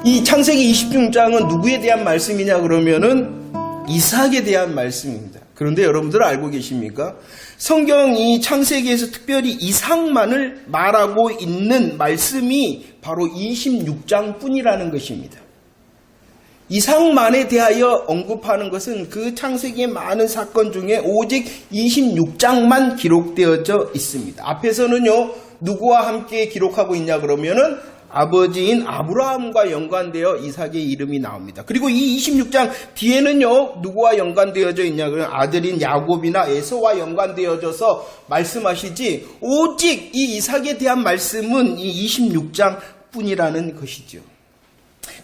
이 창세기 26장은 누구에 대한 말씀이냐 그러면은 이삭에 대한 말씀입니다. 그런데 여러분들 알고 계십니까? 성경이 창세기에서 특별히 이삭만을 말하고 있는 말씀이 바로 26장 뿐이라는 것입니다. 이삭만에 대하여 언급하는 것은 그 창세기의 많은 사건 중에 오직 26장만 기록되어져 있습니다. 앞에서는요, 누구와 함께 기록하고 있냐 그러면은 아버지인 아브라함과 연관되어 이삭의 이름이 나옵니다. 그리고 이 26장 뒤에는요, 누구와 연관되어져 있냐 그러면 아들인 야곱이나 에서와 연관되어져서 말씀하시지, 오직 이 이삭에 대한 말씀은 이 26장 뿐이라는 것이죠.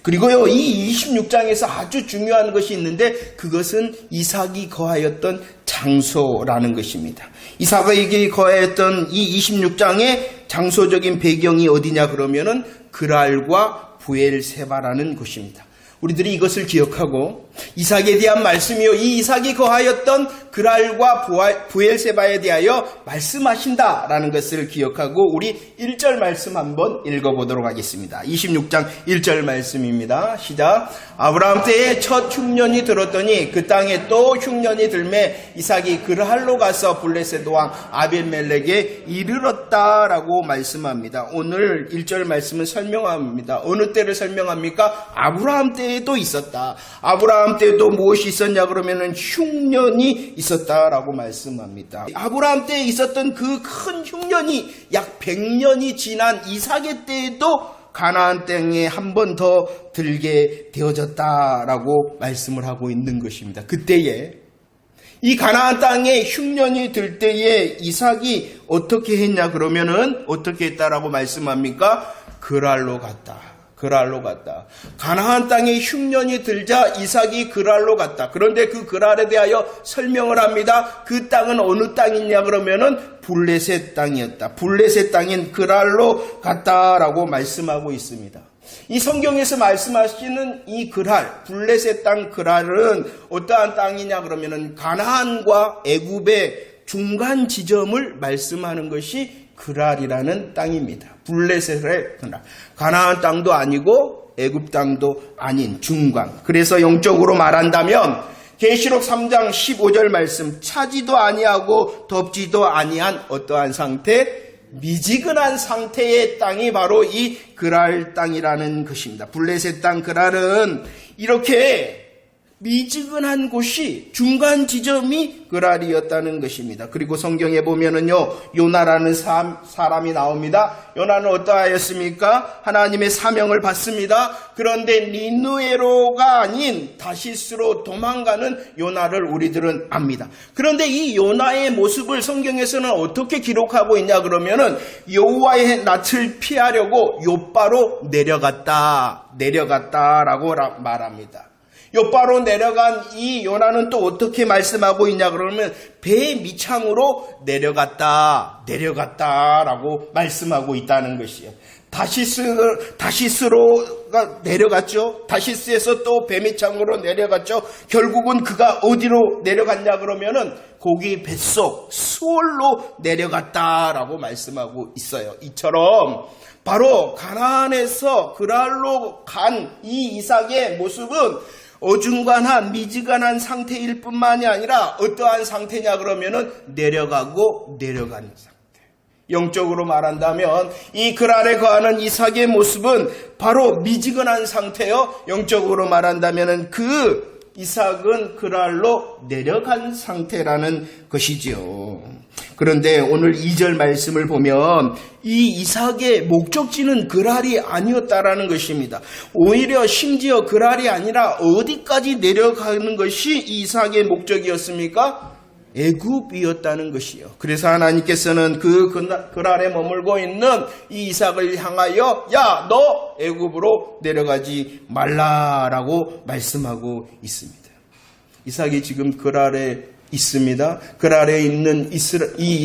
그리고요, 이 26장에서 아주 중요한 것이 있는데 그것은 이삭이 거하였던 장소라는 것입니다. 이삭에게 거하였던 이 26장의 장소적인 배경이 어디냐 그러면은 그랄과 부엘세바라는 곳입니다. 우리들이 이것을 기억하고 이삭에 대한 말씀이요, 이 이삭이 거하였던 그랄과 부엘세바에 대하여 말씀하신다라는 것을 기억하고 우리 1절 말씀 한번 읽어보도록 하겠습니다. 26장 1절 말씀입니다. 시작. 아브라함 때에 첫 흉년이 들었더니 그 땅에 또 흉년이 들매 이삭이 그랄로 가서 블레셋 왕 아비멜렉에 이르렀다라고 말씀합니다. 오늘 1절 말씀은 설명합니다. 어느 때를 설명합니까? 아브라함 때에도 있었다. 아브라함 때도 무엇이 있었냐 그러면은 흉년이 있었다라고 말씀합니다. 아브라함 때에 있었던 그 큰 흉년이 약 100년이 지난 이삭의 때에도 가나안 땅에 한 번 더 들게 되어졌다라고 말씀을 하고 있는 것입니다. 그때에 이 가나안 땅에 흉년이 들 때에 이삭이 어떻게 했냐 그러면은 어떻게 했다라고 말씀합니까? 그랄로 갔다. 그랄로 갔다. 가나안 땅에 흉년이 들자 이삭이 그랄로 갔다. 그런데 그 그랄에 대하여 설명을 합니다. 그 땅은 어느 땅이냐 그러면은 블레셋 땅이었다. 블레셋 땅인 그랄로 갔다라고 말씀하고 있습니다. 이 성경에서 말씀하시는 이 그랄, 블레셋 땅 그랄은 어떠한 땅이냐 그러면은 가나안과 애굽의 중간 지점을 말씀하는 것이 그랄이라는 땅입니다. 블레셋의 그랄. 가나안 땅도 아니고 애굽 땅도 아닌 중간. 그래서 영적으로 말한다면 계시록 3장 15절 말씀, 차지도 아니하고 덥지도 아니한 어떠한 상태, 미지근한 상태의 땅이 바로 이 그랄 땅이라는 것입니다. 블레셋 땅 그랄은 이렇게 미지근한 곳이 중간 지점이 그랄이었다는 것입니다. 그리고 성경에 보면은요, 요나라는 사람이 나옵니다. 요나는 어떠하였습니까? 하나님의 사명을 받습니다. 그런데 니느웨로가 아닌 다시스로 도망가는 요나를 우리들은 압니다. 그런데 이 요나의 모습을 성경에서는 어떻게 기록하고 있냐 그러면은 여호와의 낯을 피하려고 욥바로 내려갔다라고 말합니다. 욥바로 내려간 이 요나는 또 어떻게 말씀하고 있냐 그러면 배 밑창으로 내려갔다라고 말씀하고 있다는 것이에요. 다시스로가 내려갔죠. 다시스에서 또 배 밑창으로 내려갔죠. 결국은 그가 어디로 내려갔냐 그러면은 고기 뱃속 수월로 내려갔다라고 말씀하고 있어요. 이처럼 바로 가나안에서 그랄로 간 이 이삭의 모습은 어중간한 미지근한 상태일 뿐만이 아니라 어떠한 상태냐 그러면은 내려가는 상태. 영적으로 말한다면 이 그랄에 거하는 이삭의 모습은 바로 미지근한 상태요. 영적으로 말한다면은 그 이삭은 그랄로 내려간 상태라는 것이지요. 그런데 오늘 2절 말씀을 보면 이 이삭의 목적지는 그랄이 아니었다라는 것입니다. 오히려 심지어 그랄이 아니라 어디까지 내려가는 것이 이 이삭의 목적이었습니까? 애굽이었다는 것이요. 그래서 하나님께서는 그랄에 머물고 있는 이 이삭을 향하여 야, 너 애굽으로 내려가지 말라라고 말씀하고 있습니다. 이삭이 지금 그랄에 있습니다. 그랄에 있는 이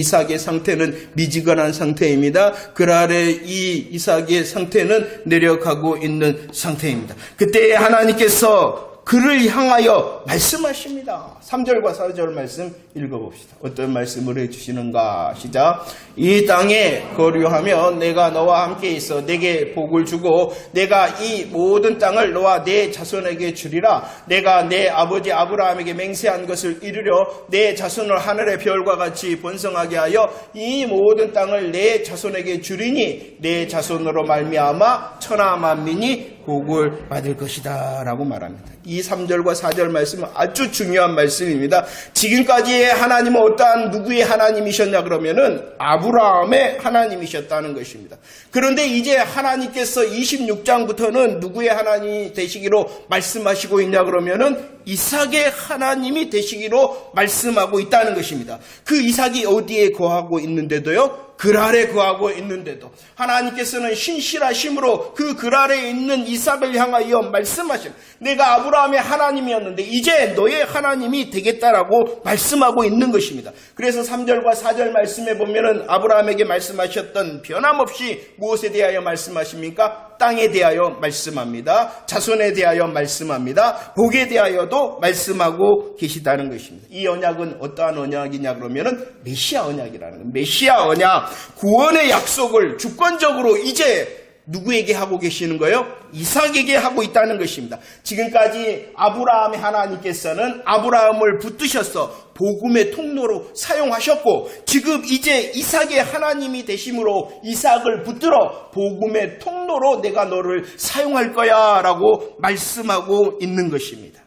이삭의 상태는 미지근한 상태입니다. 그랄에 이 이삭의 상태는 내려가고 있는 상태입니다. 그때 하나님께서 그를 향하여 말씀하십니다. 3절과 4절 말씀 읽어봅시다. 어떤 말씀을 해주시는가. 시작. 이 땅에 거류하며 내가 너와 함께 있어 내게 복을 주고 내가 이 모든 땅을 너와 내 자손에게 주리라. 내가 내 아버지 아브라함에게 맹세한 것을 이루려 내 자손을 하늘의 별과 같이 번성하게 하여 이 모든 땅을 내 자손에게 주리니 내 자손으로 말미암아 천하 만민이 복을 받을 것이다 라고 말합니다. 이 3절과 4절 말씀은 아주 중요한 말씀입니다. 지금까지의 하나님은 어떠한 누구의 하나님이셨냐 그러면은 아브라함의 하나님이셨다는 것입니다. 그런데 이제 하나님께서 26장부터는 누구의 하나님이 되시기로 말씀하시고 있냐 그러면은 이삭의 하나님이 되시기로 말씀하고 있다는 것입니다. 그 이삭이 어디에 거하고 있는데도요? 그랄에 거하고 있는데도 하나님께서는 신실하심으로 그 그랄에 있는 이삭을 향하여 말씀하신, 내가 아브라함의 하나님이었는데 이제 너의 하나님이 되겠다라고 말씀하고 있는 것입니다. 그래서 3절과 4절 말씀에 보면은 아브라함에게 말씀하셨던 변함없이 무엇에 대하여 말씀하십니까? 땅에 대하여 말씀합니다. 자손에 대하여 말씀합니다. 복에 대하여도 말씀하고 계시다는 것입니다. 이 언약은 어떠한 언약이냐 그러면은 메시아 언약이라는 거예요. 메시아 언약, 구원의 약속을 주권적으로 이제 누구에게 하고 계시는 거예요? 이삭에게 하고 있다는 것입니다. 지금까지 아브라함의 하나님께서는 아브라함을 붙드셔서 복음의 통로로 사용하셨고, 지금 이제 이삭의 하나님이 되심으로 이삭을 붙들어 복음의 통로로 내가 너를 사용할 거야 라고 말씀하고 있는 것입니다.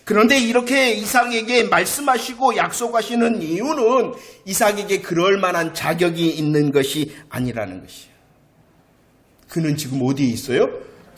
그런데 이렇게 이삭에게 말씀하시고 약속하시는 이유는 이삭에게 그럴 만한 자격이 있는 것이 아니라는 것이에요. 그는 지금 어디에 있어요?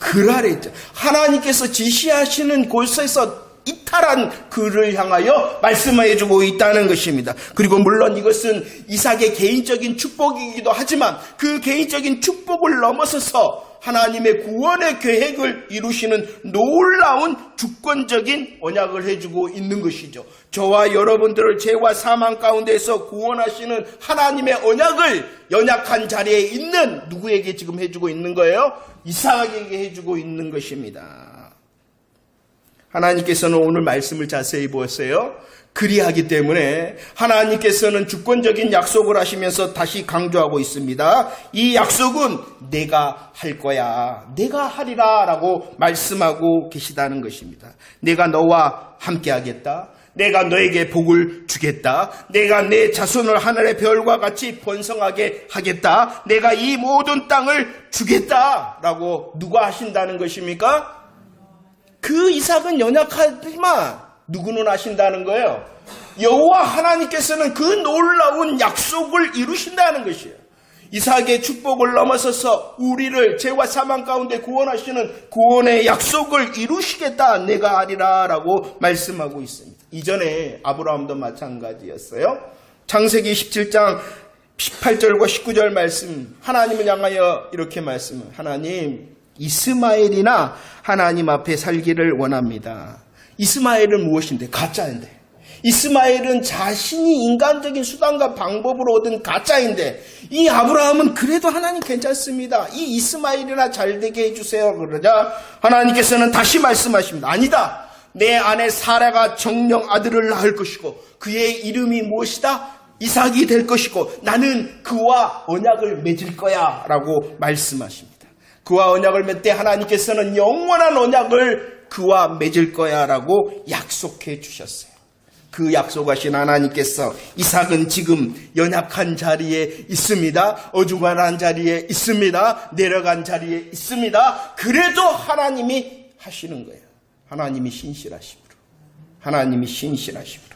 그랄에 있죠. 하나님께서 지시하시는 곳에서 이탈한 그를 향하여 말씀해주고 있다는 것입니다. 그리고 물론 이것은 이삭의 개인적인 축복이기도 하지만 그 개인적인 축복을 넘어서서 하나님의 구원의 계획을 이루시는 놀라운 주권적인 언약을 해주고 있는 것이죠. 저와 여러분들을 죄와 사망 가운데서 구원하시는 하나님의 언약을 연약한 자리에 있는 누구에게 지금 해주고 있는 거예요? 이삭에게 해주고 있는 것입니다. 하나님께서는 오늘 말씀을 자세히 보세요. 그리하기 때문에 하나님께서는 주권적인 약속을 하시면서 다시 강조하고 있습니다. 이 약속은 내가 할 거야, 내가 하리라 라고 말씀하고 계시다는 것입니다. 내가 너와 함께 하겠다, 내가 너에게 복을 주겠다, 내가 내 자손을 하늘의 별과 같이 번성하게 하겠다, 내가 이 모든 땅을 주겠다 라고 누가 하신다는 것입니까? 그 이삭은 연약하지만 누구는 하신다는 거예요? 여호와 하나님께서는 그 놀라운 약속을 이루신다는 것이에요. 이삭의 축복을 넘어서서 우리를 죄와 사망 가운데 구원하시는 구원의 약속을 이루시겠다, 내가 하리라 라고 말씀하고 있습니다. 이전에 아브라함도 마찬가지였어요. 창세기 17장 18절과 19절 말씀, 하나님을 향하여 이렇게 말씀을, 하나님, 이스마엘이나 하나님 앞에 살기를 원합니다. 이스마엘은 무엇인데? 가짜인데. 이스마엘은 자신이 인간적인 수단과 방법으로 얻은 가짜인데, 이 아브라함은 그래도 하나님 괜찮습니다, 이 이스마엘이나 잘되게 해주세요 그러자 하나님께서는 다시 말씀하십니다. 아니다, 내 아내 사라가 정령 아들을 낳을 것이고 그의 이름이 무엇이다? 이삭이 될 것이고 나는 그와 언약을 맺을 거야 라고 말씀하십니다. 그와 언약을 맺되 하나님께서는 영원한 언약을 그와 맺을 거야 라고 약속해 주셨어요. 그 약속하신 하나님께서 이삭은 지금 연약한 자리에 있습니다. 어중간한 자리에 있습니다. 내려간 자리에 있습니다. 그래도 하나님이 하시는 거예요. 하나님이 신실하심으로. 하나님이 신실하심으로.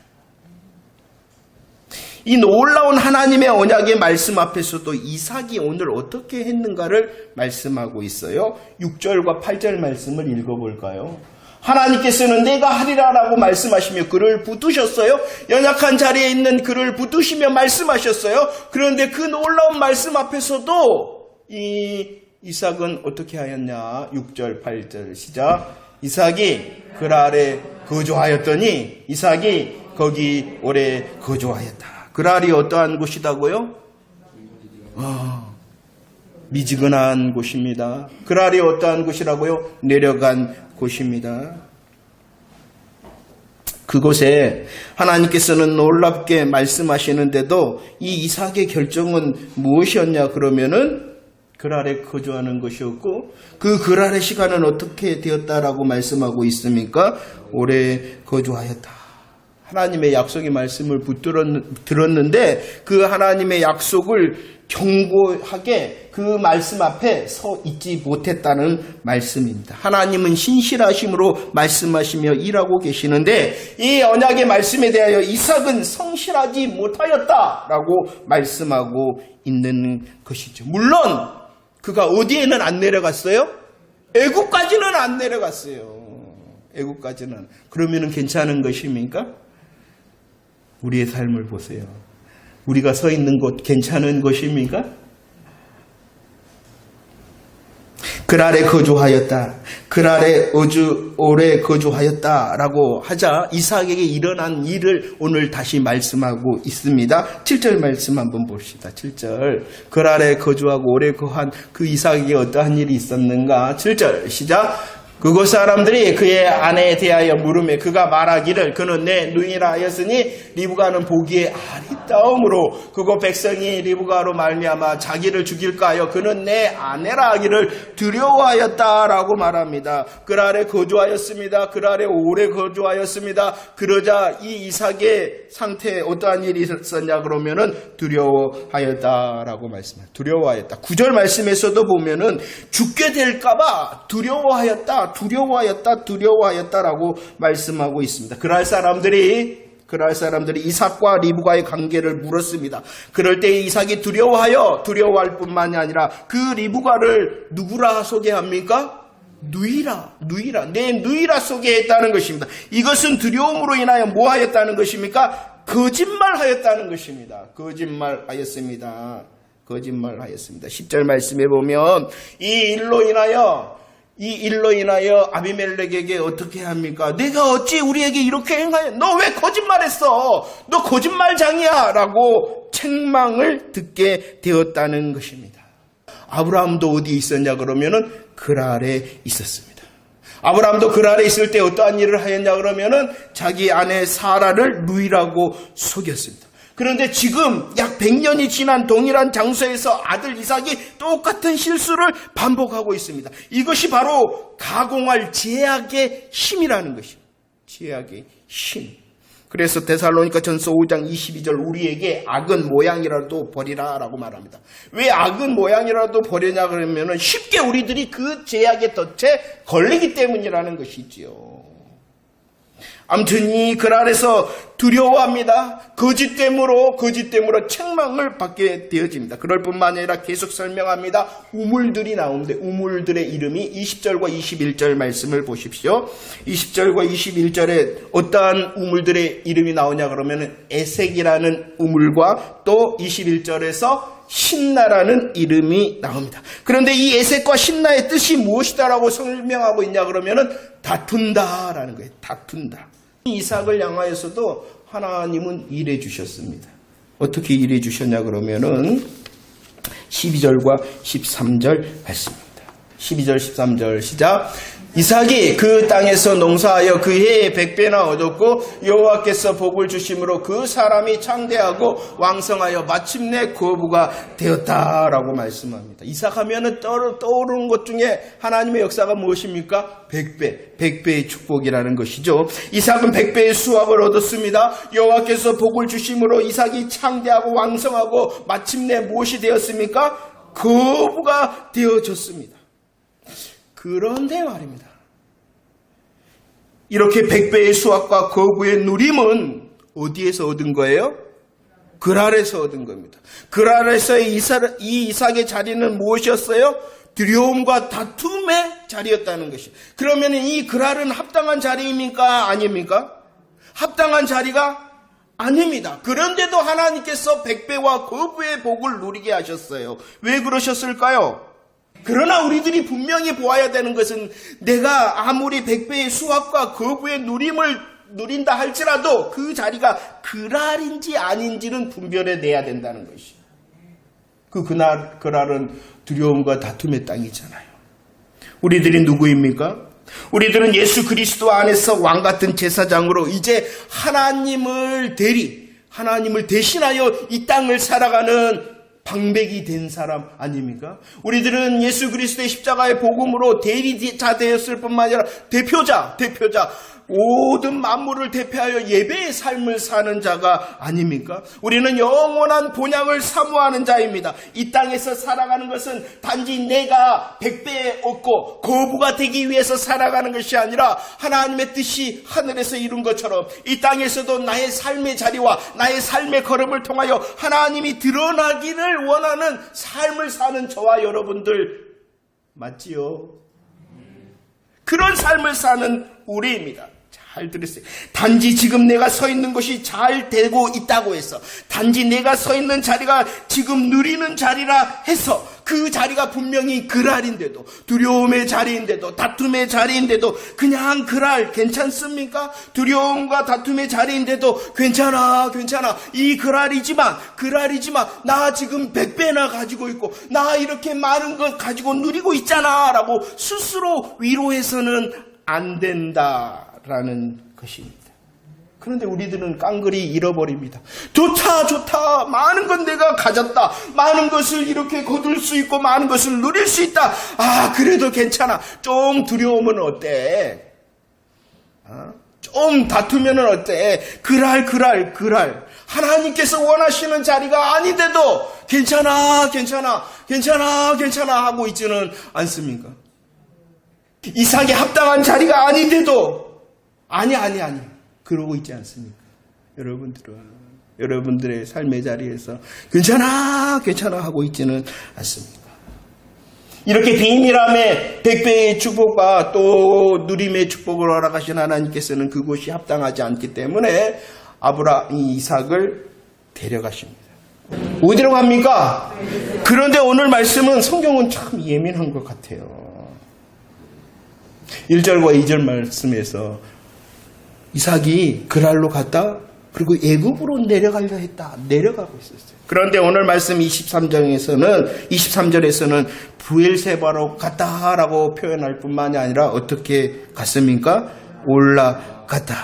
이 놀라운 하나님의 언약의 말씀 앞에서도 이삭이 오늘 어떻게 했는가를 말씀하고 있어요. 6절과 8절 말씀을 읽어볼까요? 하나님께서는 내가 하리라라고 말씀하시며 그를 붙드셨어요. 연약한 자리에 있는 그를 붙드시며 말씀하셨어요. 그런데 그 놀라운 말씀 앞에서도 이 이삭은 어떻게 하였냐? 6절 8절 시작. 이삭이 그랄에 거주하였더니 이삭이 거기 오래 거주하였다. 그랄이 어떠한 곳이다고요? 미지근한 곳입니다. 그랄이 어떠한 곳이라고요? 내려간 곳입니다. 그곳에 하나님께서는 놀랍게 말씀하시는데도 이 이삭의 결정은 무엇이었냐 그러면은 그랄에 거주하는 것이었고 그 그랄의 시간은 어떻게 되었다라고 말씀하고 있습니까? 오래 거주하였다. 하나님의 약속의 말씀을 들었는데 그 하나님의 약속을 견고하게 그 말씀 앞에 서 있지 못했다는 말씀입니다. 하나님은 신실하심으로 말씀하시며 일하고 계시는데 이 언약의 말씀에 대하여 이삭은 성실하지 못하였다라고 말씀하고 있는 것이죠. 물론 그가 어디에는 안 내려갔어요? 애굽까지는 안 내려갔어요. 애굽까지는. 그러면은 괜찮은 것입니까? 우리의 삶을 보세요. 우리가 서 있는 곳 괜찮은 것입니까? 그랄에 거주하였다. 그랄에 오래 거주하였다라고 하자 이삭에게 일어난 일을 오늘 다시 말씀하고 있습니다. 7절 말씀 한번 봅시다. 7절. 그랄에 거주하고 오래 거한 그 이삭에게 어떠한 일이 있었는가? 7절 시작. 그곳 사람들이 그의 아내에 대하여 물으매 그가 말하기를 그는 내 누이라 하였으니 리브가는 보기에 아리따움으로 그곳 백성이 리브가로 말미암아 자기를 죽일까 하여 그는 내 아내라 하기를 두려워하였다라고 말합니다. 그랄에 거주하였습니다. 그랄에 오래 거주하였습니다. 그러자 이 이삭의 상태에 어떠한 일이 있었냐 그러면은 두려워하였다라고 말씀합니다. 두려워하였다. 9절 말씀에서도 보면은 죽게 될까봐 두려워하였다라고 말씀하고 있습니다. 그랄 사람들이 이삭과 리브가의 관계를 물었습니다. 그럴 때 이삭이 두려워할 뿐만이 아니라 그 리브가를 누구라 소개합니까? 누이라, 내 누이라 소개했다는 것입니다. 이것은 두려움으로 인하여 뭐 하였다는 것입니까? 거짓말하였다는 것입니다. 거짓말하였습니다. 10절 말씀에 보면 이 일로 인하여 아비멜렉에게 어떻게 합니까? 내가 어찌 우리에게 이렇게 행하여? 너 왜 거짓말했어? 너 거짓말장이야! 라고 책망을 듣게 되었다는 것입니다. 아브라함도 어디 있었냐 그러면은 그랄에 있었습니다. 아브라함도 그랄에 있을 때 어떠한 일을 하였냐 그러면은 자기 아내 사라를 누이라고 속였습니다. 그런데 지금 약 100년이 지난 동일한 장소에서 아들 이삭이 똑같은 실수를 반복하고 있습니다. 이것이 바로 가공할 제약의 힘이라는 것입니다. 제약의 힘. 그래서 데살로니가 전서 5장 22절 우리에게 악은 모양이라도 버리라 라고 말합니다. 왜 악은 모양이라도 버리냐 그러면 쉽게 우리들이 그 제약의 덫에 걸리기 때문이라는 것이지요. 아무튼 이 그랄에서 두려워합니다. 거짓됨으로 책망을 받게 되어집니다. 그럴 뿐만 아니라 계속 설명합니다. 우물들이 나오는데 우물들의 이름이 20절과 21절 말씀을 보십시오. 20절과 21절에 어떠한 우물들의 이름이 나오냐 그러면 에색이라는 우물과 또 21절에서 신나라는 이름이 나옵니다. 그런데 이 에색과 신나의 뜻이 무엇이다라고 설명하고 있냐 그러면은 다툰다라는 거예요. 다툰다. 이삭을 향하여서도 하나님은 일해 주셨습니다. 어떻게 일해 주셨냐 그러면은 12절과 13절 말씀입니다. 12절 13절 시작. 이삭이 그 땅에서 농사하여 그 해에 100배나 얻었고 여호와께서 복을 주심으로 그 사람이 창대하고 왕성하여 마침내 거부가 되었다라고 말씀합니다. 이삭 하면은 떠오르는 것 중에 하나님의 역사가 무엇입니까? 100배의 축복이라는 것이죠. 이삭은 100배의 수확을 얻었습니다. 여호와께서 복을 주심으로 이삭이 창대하고 왕성하고 마침내 무엇이 되었습니까? 거부가 되어졌습니다. 그런데 말입니다. 이렇게 100배의 수확과 거부의 누림은 어디에서 얻은 거예요? 그랄에서 얻은 겁니다. 그랄에서의 이 이삭의 자리는 무엇이었어요? 두려움과 다툼의 자리였다는 것이. 그러면 이 그랄은 합당한 자리입니까? 아닙니까? 합당한 자리가 아닙니다. 그런데도 하나님께서 100배와 거부의 복을 누리게 하셨어요. 왜 그러셨을까요? 그러나 우리들이 분명히 보아야 되는 것은 내가 아무리 100배의 수확과 거부의 누림을 누린다 할지라도 그 자리가 그랄인지 아닌지는 분별해내야 된다는 것이에요. 그날은 두려움과 다툼의 땅이잖아요. 우리들이 누구입니까? 우리들은 예수 그리스도 안에서 왕같은 제사장으로 이제 하나님을 대신하여 이 땅을 살아가는 방백이 된 사람 아닙니까? 우리들은 예수 그리스도의 십자가의 복음으로 대리자 되었을 뿐만 아니라 대표자, 모든 만물을 대표하여 예배의 삶을 사는 자가 아닙니까? 우리는 영원한 본향을 사모하는 자입니다. 이 땅에서 살아가는 것은 단지 내가 100배 얻고 거부가 되기 위해서 살아가는 것이 아니라 하나님의 뜻이 하늘에서 이룬 것처럼 이 땅에서도 나의 삶의 자리와 나의 삶의 걸음을 통하여 하나님이 드러나기를 원하는 삶을 사는 저와 여러분들 맞지요? 그런 삶을 사는 우리입니다. 잘 들으세요. 단지 지금 내가 서 있는 것이 잘 되고 있다고 해서, 단지 내가 서 있는 자리가 지금 누리는 자리라 해서 그 자리가 분명히 그랄인데도, 두려움의 자리인데도, 다툼의 자리인데도 그냥 그랄 괜찮습니까? 두려움과 다툼의 자리인데도 괜찮아 이 그랄이지만 나 지금 100배나 가지고 있고 나 이렇게 많은 것 가지고 누리고 있잖아 라고 스스로 위로해서는 안 된다라는 것입니다. 그런데 우리들은 깡그리 잃어버립니다. 좋다. 많은 건 내가 가졌다. 많은 것을 이렇게 거둘 수 있고 많은 것을 누릴 수 있다. 그래도 괜찮아. 좀 두려우면 어때? 좀 다투면 어때? 그랄. 하나님께서 원하시는 자리가 아닌데도 괜찮아 하고 있지는 않습니까? 이삭에 합당한 자리가 아닌데도 아니 그러고 있지 않습니까? 여러분들의 삶의 자리에서 괜찮아 하고 있지는 않습니까? 이렇게 비밀함에 100배의 축복과 또 누림의 축복을 허락하신 하나님께서는 그곳이 합당하지 않기 때문에 이삭을 데려가십니다. 어디로 갑니까? 그런데 오늘 말씀은 성경은 참 예민한 것 같아요. 1절과 2절 말씀에서 이삭이 그랄로 갔다 그리고 애굽으로 내려가려 했다. 내려가고 있었어요. 그런데 오늘 말씀 23절에서는 부엘세바로 갔다라고 표현할 뿐만이 아니라 어떻게 갔습니까? 올라갔다.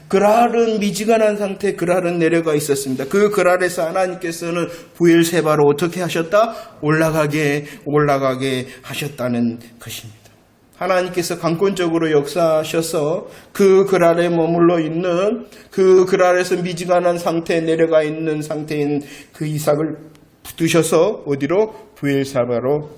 그랄은 미지근한 상태, 그랄은 내려가 있었습니다. 그 그랄에서 하나님께서는 부엘세바로 어떻게 하셨다? 올라가게 하셨다는 것입니다. 하나님께서 강권적으로 역사하셔서 그 그랄에 머물러 있는, 그 그랄에서 미지근한 상태에 내려가 있는 상태인 그 이삭을 붙드셔서 어디로? 부엘세바로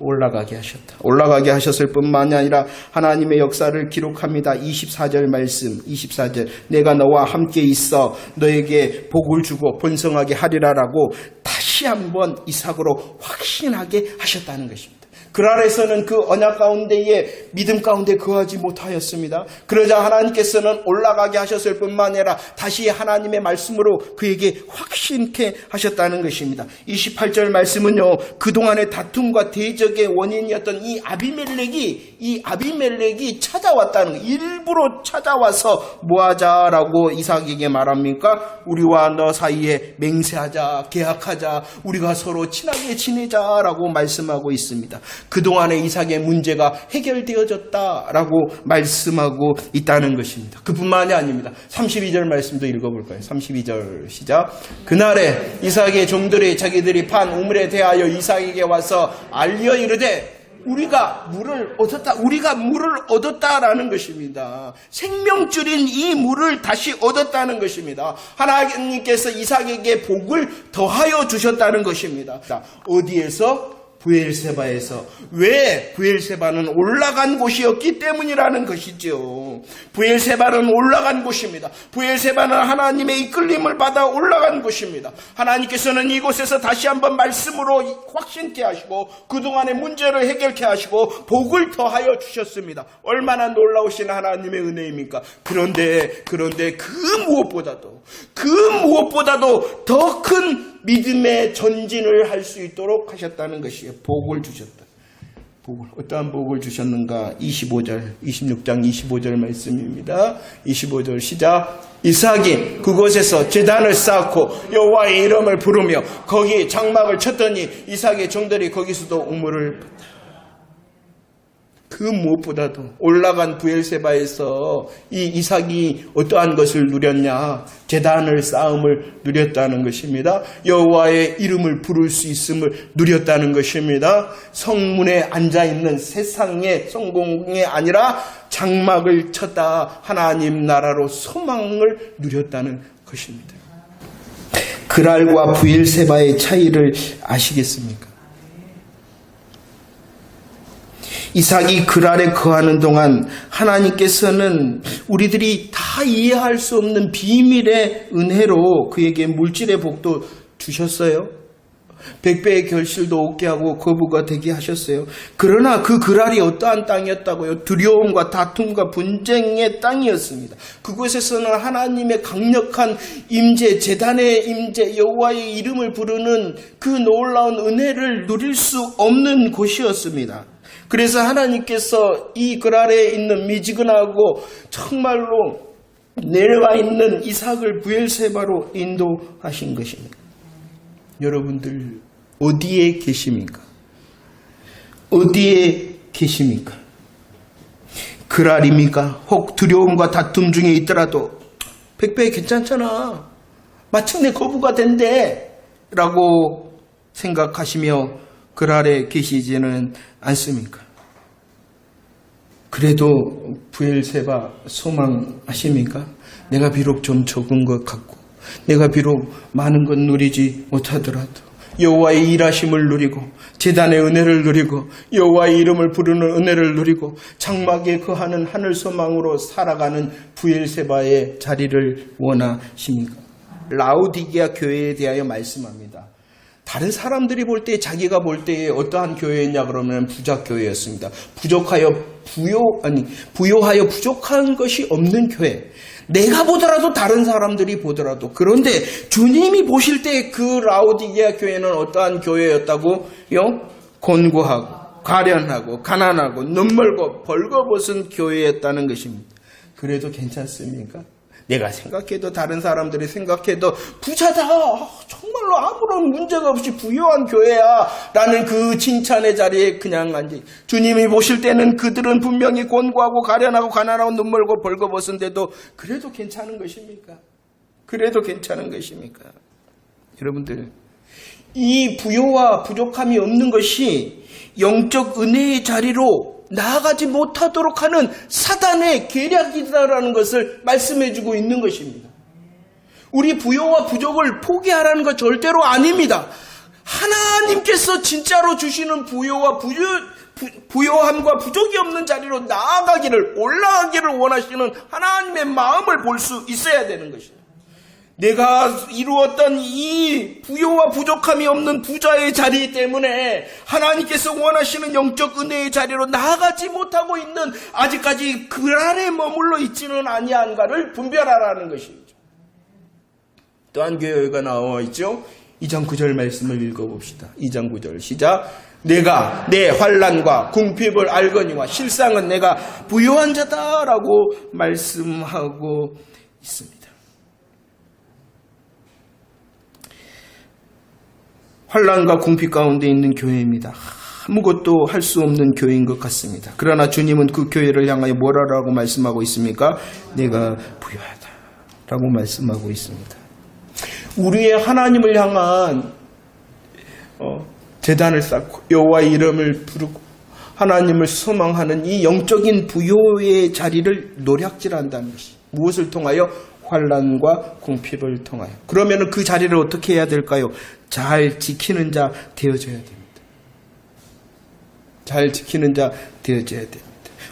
올라가게 하셨다. 올라가게 하셨을 뿐만이 아니라 하나님의 역사를 기록합니다. 24절 말씀, 24절. 내가 너와 함께 있어 너에게 복을 주고 번성하게 하리라라고 다시 한번 이삭으로 확신하게 하셨다는 것입니다. 그랄에서는 그 언약 가운데에 믿음 가운데 거하지 못하였습니다. 그러자 하나님께서는 올라가게 하셨을 뿐만 아니라 다시 하나님의 말씀으로 그에게 확신케 하셨다는 것입니다. 28절 말씀은요, 그동안의 다툼과 대적의 원인이었던 이 아비멜렉이 찾아왔다는 거, 일부러 찾아와서 뭐하자라고 이삭에게 말합니까? 우리와 너 사이에 맹세하자, 계약하자, 우리가 서로 친하게 지내자라고 말씀하고 있습니다. 그동안의 이삭의 문제가 해결되어졌다라고 말씀하고 있다는 것입니다. 그뿐만이 아닙니다. 32절 말씀도 읽어볼까요? 32절 시작. 그날에 이삭의 종들이 자기들이 판 우물에 대하여 이삭에게 와서 알려 이르되 우리가 물을 얻었다라는 것입니다. 생명줄인 이 물을 다시 얻었다는 것입니다. 하나님께서 이삭에게 복을 더하여 주셨다는 것입니다. 어디에서? 부엘세바에서. 왜? 부엘세바는 올라간 곳이었기 때문이라는 것이죠. 부엘세바는 올라간 곳입니다. 부엘세바는 하나님의 이끌림을 받아 올라간 곳입니다. 하나님께서는 이곳에서 다시 한번 말씀으로 확신케 하시고 그동안의 문제를 해결케 하시고 복을 더하여 주셨습니다. 얼마나 놀라우신 하나님의 은혜입니까? 그런데 그 무엇보다도 더 큰 믿음의 전진을 할 수 있도록 하셨다는 것이에요. 복을 주셨다. 어떠한 복을 주셨는가? 26장 25절 말씀입니다. 25절 시작. 이삭이 그곳에서 제단을 쌓고 여호와의 이름을 부르며 거기 장막을 쳤더니 이삭의 종들이 거기서도 우물을 그 무엇보다도 올라간 브엘세바에서 이 이삭이 어떠한 것을 누렸냐? 제단을 쌓음을 누렸다는 것입니다. 여호와의 이름을 부를 수 있음을 누렸다는 것입니다. 성문에 앉아있는 세상의 성공이 아니라 장막을 쳤다 하나님 나라로 소망을 누렸다는 것입니다. 그랄과 브엘세바의 차이를 아시겠습니까? 이삭이 그랄에 거하는 동안 하나님께서는 우리들이 다 이해할 수 없는 비밀의 은혜로 그에게 물질의 복도 주셨어요. 100배의 결실도 얻게 하고 거부가 되게 하셨어요. 그러나 그 그랄이 어떠한 땅이었다고요? 두려움과 다툼과 분쟁의 땅이었습니다. 그곳에서는 하나님의 강력한 임재, 제단의 임재, 여호와의 이름을 부르는 그 놀라운 은혜를 누릴 수 없는 곳이었습니다. 그래서 하나님께서 이 그랄에 있는 미지근하고 정말로 내려와 있는 이삭을 브엘세바로 인도하신 것입니다. 여러분들 어디에 계십니까? 어디에 계십니까? 그랄입니까? 혹 두려움과 다툼 중에 있더라도 100배 괜찮잖아. 마침내 거부가 된대 라고 생각하시며 그랄에 계시지는 않습니까? 그래도 브엘세바 소망하십니까? 내가 비록 좀 적은 것 같고 내가 비록 많은 것 누리지 못하더라도 여호와의 일하심을 누리고 제단의 은혜를 누리고 여호와의 이름을 부르는 은혜를 누리고 장막에 거하는 하늘 소망으로 살아가는 브엘세바의 자리를 원하십니까? 라오디게아 교회에 대하여 말씀합니다. 다른 사람들이 볼 때 자기가 볼 때에 어떠한 교회였냐 그러면 부자 교회였습니다. 부요하여 부족한 것이 없는 교회. 내가 보더라도 다른 사람들이 보더라도. 그런데 주님이 보실 때 그 라오디게아 교회는 어떠한 교회였다고요? 곤고하고 가련하고 가난하고 눈멀고 벌거벗은 교회였다는 것입니다. 그래도 괜찮습니까? 내가 생각해도 다른 사람들이 생각해도 부자다, 정말로 아무런 문제가 없이 부유한 교회야 라는 그 칭찬의 자리에 그냥 앉아. 주님이 보실 때는 그들은 분명히 곤고하고 가련하고 가난하고 눈멀고 벌거벗은데도 그래도 괜찮은 것입니까? 그래도 괜찮은 것입니까? 여러분들, 이 부요와 부족함이 없는 것이 영적 은혜의 자리로 나아가지 못하도록 하는 사단의 계략이다라는 것을 말씀해주고 있는 것입니다. 우리 부요와 부족을 포기하라는 것 절대로 아닙니다. 하나님께서 진짜로 주시는 부요함과 부족이 없는 자리로 나아가기를, 올라가기를 원하시는 하나님의 마음을 볼 수 있어야 되는 것입니다. 내가 이루었던 이 부요와 부족함이 없는 부자의 자리 때문에 하나님께서 원하시는 영적 은혜의 자리로 나아가지 못하고 있는, 아직까지 그 안에 머물러 있지는 아니한가를 분별하라는 것이죠. 또한 교회가 나와 있죠. 2장 9절 말씀을 읽어봅시다. 2장 9절 시작. 내가 내 환난과 궁핍을 알거니와 실상은 내가 부요한 자다라고 말씀하고 있습니다. 환난과 궁핍 가운데 있는 교회입니다. 아무것도 할 수 없는 교회인 것 같습니다. 그러나 주님은 그 교회를 향하여 뭐라고 말씀하고 있습니까? 내가 부유하다 라고 말씀하고 있습니다. 우리의 하나님을 향한 제단을 쌓고 여호와의 이름을 부르고 하나님을 소망하는 이 영적인 부요의 자리를 노략질한다는 것이 무엇을 통하여? 환난과 궁핍을 통하여. 그러면 그 자리를 어떻게 해야 될까요? 잘 지키는 자 되어져야 됩니다. 잘 지키는 자 되어져야 됩니다.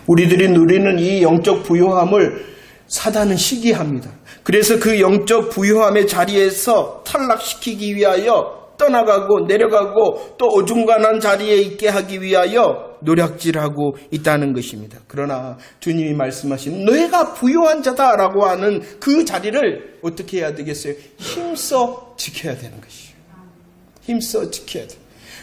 우리들이 누리는 이 영적 부요함을 사단은 시기합니다. 그래서 그 영적 부요함의 자리에서 탈락시키기 위하여 떠나가고 내려가고 또 어중간한 자리에 있게 하기 위하여 노략질하고 있다는 것입니다. 그러나 주님이 말씀하신 너희가 부요한 자다라고 하는 그 자리를 어떻게 해야 되겠어요? 힘써 지켜야 되는 것이죠. 힘써 지켜야 돼요.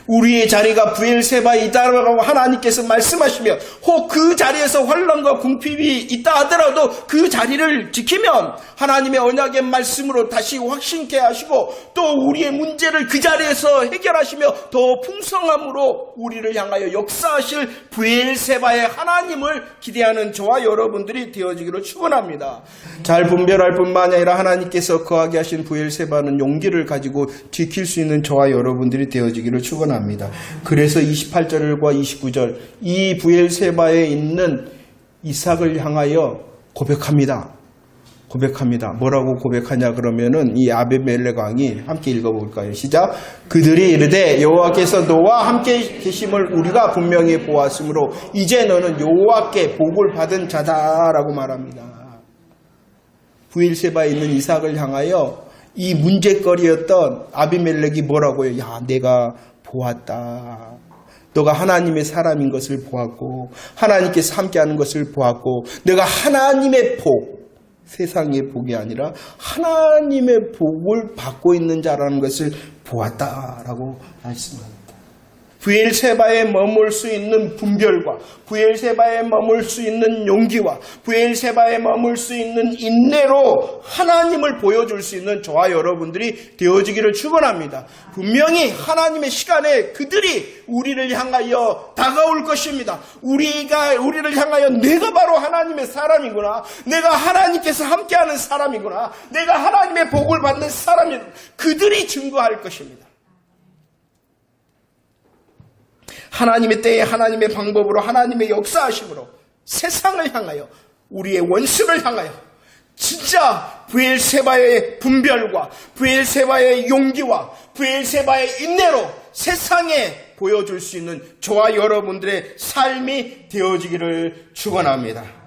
우리의 자리가 브엘세바에 있다라고 하나님께서 말씀하시며 혹 그 자리에서 환난과 궁핍이 있다 하더라도 그 자리를 지키면 하나님의 언약의 말씀으로 다시 확신케 하시고 또 우리의 문제를 그 자리에서 해결하시며 더 풍성함으로 우리를 향하여 역사하실 브엘세바의 하나님을 기대하는 저와 여러분들이 되어지기를 축원합니다. 잘 분별할 뿐만 아니라 하나님께서 거하게 하신 브엘세바는 용기를 가지고 지킬 수 있는 저와 여러분들이 되어지기를 축원합니다. 그래서 28절과 29절 이 브엘세바에 있는 이삭을 향하여 고백합니다. 뭐라고 고백하냐 그러면은 이 아비멜렉 왕이 함께 읽어볼까요? 시작. 그들이 이르되 여호와께서 너와 함께 계심을 우리가 분명히 보았으므로 이제 너는 여호와께 복을 받은 자다라고 말합니다. 브엘세바에 있는 이삭을 향하여 이 문제거리였던 아비멜렉이 뭐라고요? 야, 내가 보았다. 너가 하나님의 사람인 것을 보았고 하나님께서 함께하는 것을 보았고 내가 하나님의 복, 세상의 복이 아니라 하나님의 복을 받고 있는 자라는 것을 보았다라고 말씀합니다. 브엘세바에 머물 수 있는 분별과 브엘세바에 머물 수 있는 용기와 브엘세바에 머물 수 있는 인내로 하나님을 보여줄 수 있는 저와 여러분들이 되어지기를 축원합니다. 분명히 하나님의 시간에 그들이 우리를 향하여 다가올 것입니다. 우리를 향하여 내가 바로 하나님의 사람이구나, 내가 하나님께서 함께하는 사람이구나, 내가 하나님의 복을 받는 사람이구나, 그들이 증거할 것입니다. 하나님의 때에 하나님의 방법으로 하나님의 역사하심으로 세상을 향하여 우리의 원수를 향하여 진짜 브엘세바의 분별과 브엘세바의 용기와 브엘세바의 인내로 세상에 보여줄 수 있는 저와 여러분들의 삶이 되어지기를 축원합니다.